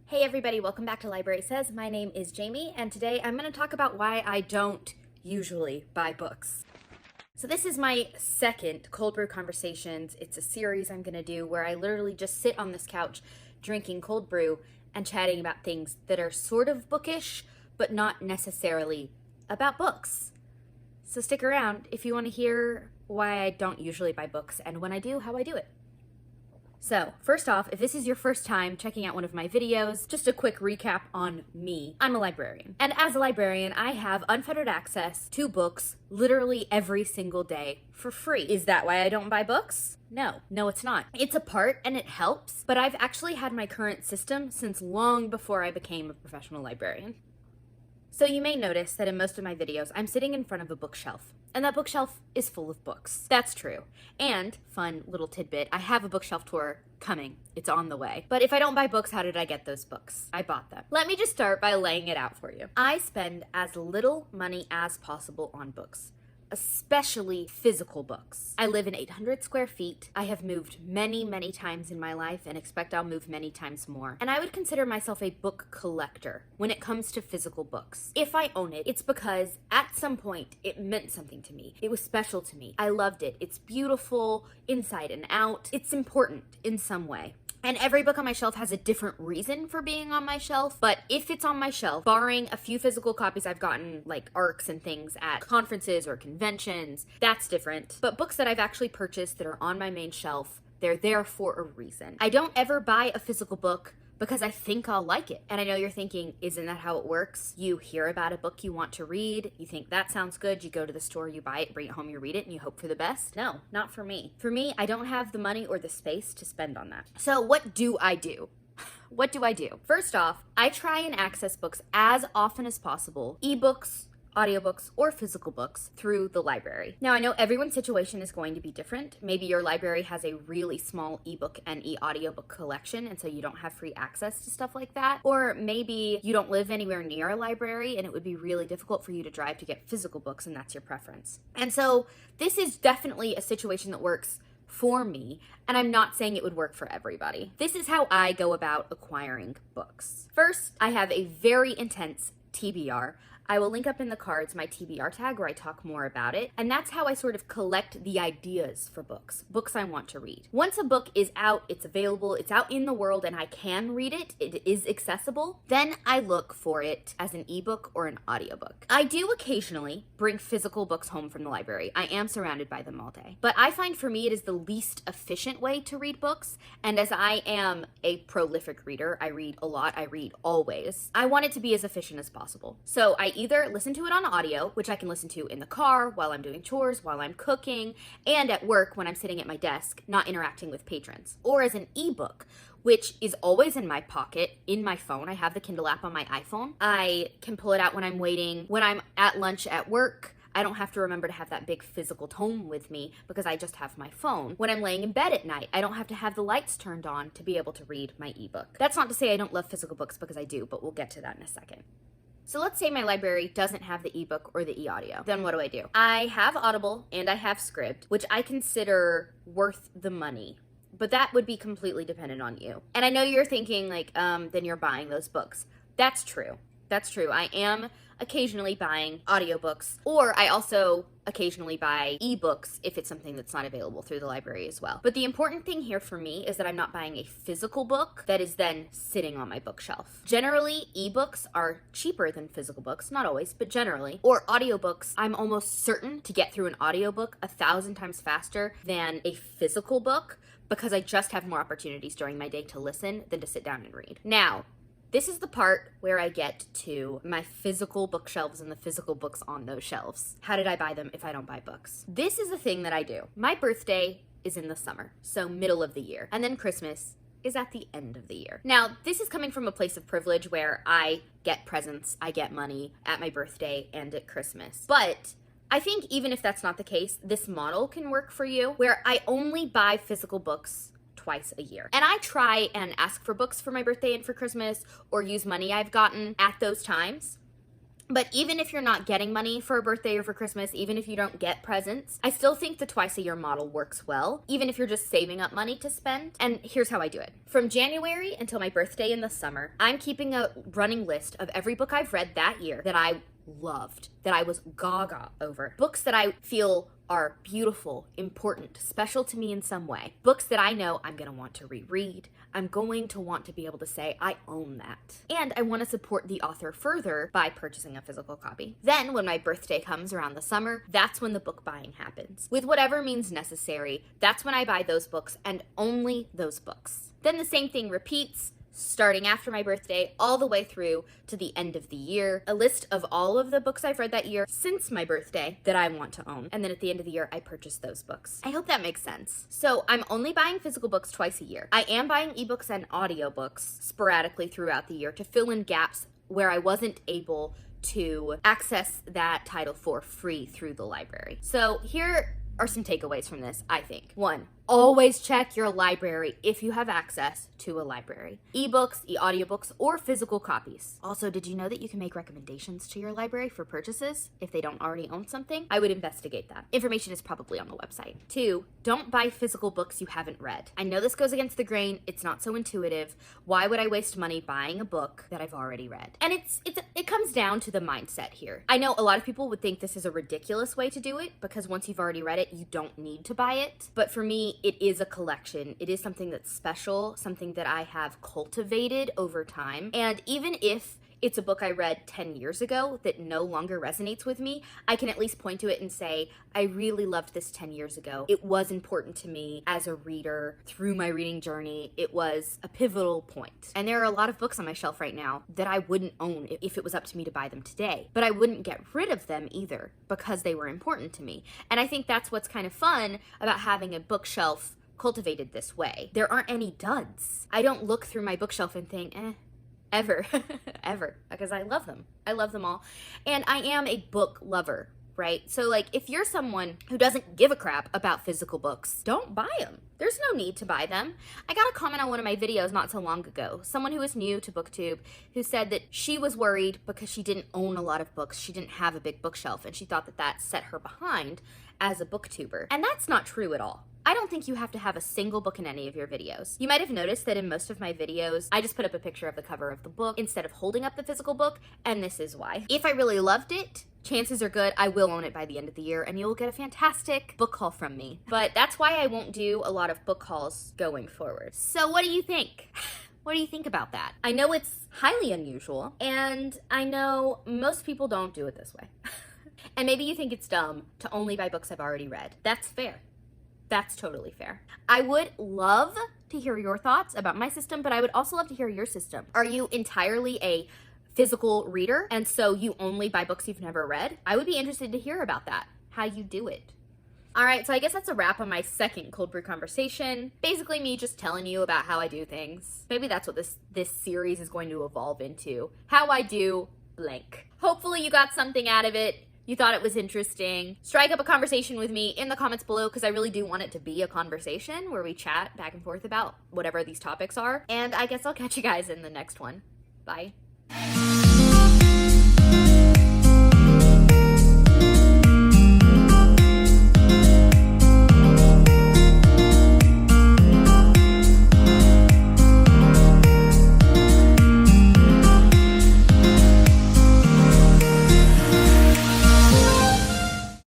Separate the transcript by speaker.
Speaker 1: Hey everybody, welcome back to Library Says. My name is Jamie, and today I'm going to talk about why I don't usually buy books. So this is my second Cold Brew Conversations. It's a series I'm going to do where I literally just sit on this couch drinking cold brew and chatting about things that are sort of bookish, but not necessarily about books. So stick around if you want to hear why I don't usually buy books, and when I do, how I do it. So, first off, if this is your first time checking out one of my videos, just a quick recap on me. I'm a librarian. And as a librarian, I have unfettered access to books literally every single day for free. Is that why I don't buy books? No, it's not. It's a part and it helps, but I've actually had my current system since long before I became a professional librarian. So you may notice that in most of my videos, I'm sitting in front of a bookshelf, and that bookshelf is full of books. That's true. And, fun little tidbit, I have a bookshelf tour coming. It's on the way. But if I don't buy books, how did I get those books? I bought them. Let me just start by laying it out for you. I spend as little money as possible on books, especially physical books. I live in 800 square feet. I have moved many times in my life and expect I'll move many times more. And I would consider myself a book collector when it comes to physical books. If I own it, it's because at some point it meant something to me. It was special to me. I loved it. It's beautiful inside and out. It's important in some way. And every book on my shelf has a different reason for being on my shelf, but if it's on my shelf, barring a few physical copies I've gotten, like ARCs and things at conferences or conventions, that's different. But books that I've actually purchased that are on my main shelf, they're there for a reason. I don't ever buy a physical book because I think I'll like it. And I know you're thinking, isn't that how it works? You hear about a book you want to read, you think that sounds good, you go to the store, you buy it, bring it home, you read it, and you hope for the best. No, not for me. For me, I don't have the money or the space to spend on that. So what do I do? What do I do? First off, I try and access books as often as possible, ebooks, audiobooks, or physical books through the library. Now, I know everyone's situation is going to be different. Maybe your library has a really small ebook and e-audiobook collection, and so you don't have free access to stuff like that. Or maybe you don't live anywhere near a library, and it would be really difficult for you to drive to get physical books, and that's your preference. And so this is definitely a situation that works for me, and I'm not saying it would work for everybody. This is how I go about acquiring books. First, I have a very intense TBR. I will link up in the cards my TBR tag where I talk more about it, and that's how I sort of collect the ideas for books I want to read. Once a book is out, it's available, it's out in the world, and I can read it, it is accessible, then I look for it as an ebook or an audiobook. I do occasionally bring physical books home from the library. I am surrounded by them all day. But I find for me it is the least efficient way to read books, and as I am a prolific reader, I read a lot, I read always, I want it to be as efficient as possible. So I either listen to it on audio, which I can listen to in the car, while I'm doing chores, while I'm cooking, and at work when I'm sitting at my desk, not interacting with patrons, or as an ebook, which is always in my pocket, in my phone. I have the Kindle app on my iPhone. I can pull it out when I'm waiting, when I'm at lunch at work. I don't have to remember to have that big physical tome with me because I just have my phone. When I'm laying in bed at night, I don't have to have the lights turned on to be able to read my ebook. That's not to say I don't love physical books, because I do, but we'll get to that in a second. So let's say my library doesn't have the ebook or the e-audio. Then what do? I have Audible and I have Script, which I consider worth the money, but that would be completely dependent on you. And I know you're thinking like, then you're buying those books. That's true. That's true. I am occasionally buying audiobooks, or I also occasionally buy ebooks if it's something that's not available through the library as well. But the important thing here for me is that I'm not buying a physical book that is then sitting on my bookshelf. Generally, ebooks are cheaper than physical books, not always, but generally. Or audiobooks, I'm almost certain to get through an audiobook 1,000 times faster than a physical book, because I just have more opportunities during my day to listen than to sit down and read. Now, this is the part where I get to my physical bookshelves and the physical books on those shelves. How did I buy them if I don't buy books? This is the thing that I do. My birthday is in the summer, so middle of the year. And then Christmas is at the end of the year. Now, this is coming from a place of privilege where I get presents, I get money at my birthday and at Christmas. But I think even if that's not the case, this model can work for you, where I only buy physical books twice a year. And I try and ask for books for my birthday and for Christmas, or use money I've gotten at those times. But even if you're not getting money for a birthday or for Christmas, even if you don't get presents, I still think the twice a year model works well, even if you're just saving up money to spend. And here's how I do it. From January until my birthday in the summer, I'm keeping a running list of every book I've read that year that I loved, that I was gaga over. Books that I feel are beautiful, important, special to me in some way. Books that I know I'm gonna want to reread. I'm going to want to be able to say, I own that. And I want to support the author further by purchasing a physical copy. Then, when my birthday comes around the summer, that's when the book buying happens. With whatever means necessary, that's when I buy those books and only those books. Then the same thing repeats, starting after my birthday all the way through to the end of the year. A list of all of the books I've read that year since my birthday that I want to own. And then at the end of the year, I purchase those books. I hope that makes sense. So I'm only buying physical books twice a year. I am buying ebooks and audiobooks sporadically throughout the year to fill in gaps where I wasn't able to access that title for free through the library. So here are some takeaways from this, I think. 1, always check your library if you have access to a library. Ebooks, audiobooks, or physical copies. Also, did you know that you can make recommendations to your library for purchases if they don't already own something? I would investigate that. Information is probably on the website. 2, don't buy physical books you haven't read. I know this goes against the grain, it's not so intuitive. Why would I waste money buying a book that I've already read? And it comes down to the mindset here. I know a lot of people would think this is a ridiculous way to do it because once you've already read it, you don't need to buy it. But for me, it is a collection. It is something that's special, something that I have cultivated over time. And even if it's a book I read 10 years ago that no longer resonates with me, I can at least point to it and say, I really loved this 10 years ago. It was important to me as a reader through my reading journey. It was a pivotal point. And there are a lot of books on my shelf right now that I wouldn't own if it was up to me to buy them today. But I wouldn't get rid of them either because they were important to me. And I think that's what's kind of fun about having a bookshelf cultivated this way. There aren't any duds. I don't look through my bookshelf and think, ever, ever, because I love them. I love them all. And I am a book lover, right? So like, if you're someone who doesn't give a crap about physical books, don't buy them. There's no need to buy them. I got a comment on one of my videos not so long ago. Someone who is new to BookTube who said that she was worried because she didn't own a lot of books. She didn't have a big bookshelf and she thought that that set her behind as a booktuber. And that's not true at all. I don't think you have to have a single book in any of your videos. You might have noticed that in most of my videos, I just put up a picture of the cover of the book instead of holding up the physical book, and this is why. If I really loved it, chances are good I will own it by the end of the year, and you'll get a fantastic book haul from me. But that's why I won't do a lot of book hauls going forward. So what do you think? What do you think about that? I know it's highly unusual, and I know most people don't do it this way. And maybe you think it's dumb to only buy books I've already read. That's fair. That's totally fair. I would love to hear your thoughts about my system, but I would also love to hear your system. Are you entirely a physical reader, and so you only buy books you've never read? I would be interested to hear about that, how you do it. All right, so I guess that's a wrap on my second cold brew conversation. Basically me just telling you about how I do things. Maybe that's what this series is going to evolve into. How I do blank. Hopefully you got something out of it. You thought it was interesting. Strike up a conversation with me in the comments below because I really do want it to be a conversation where we chat back and forth about whatever these topics are. And I guess I'll catch you guys in the next one. Bye.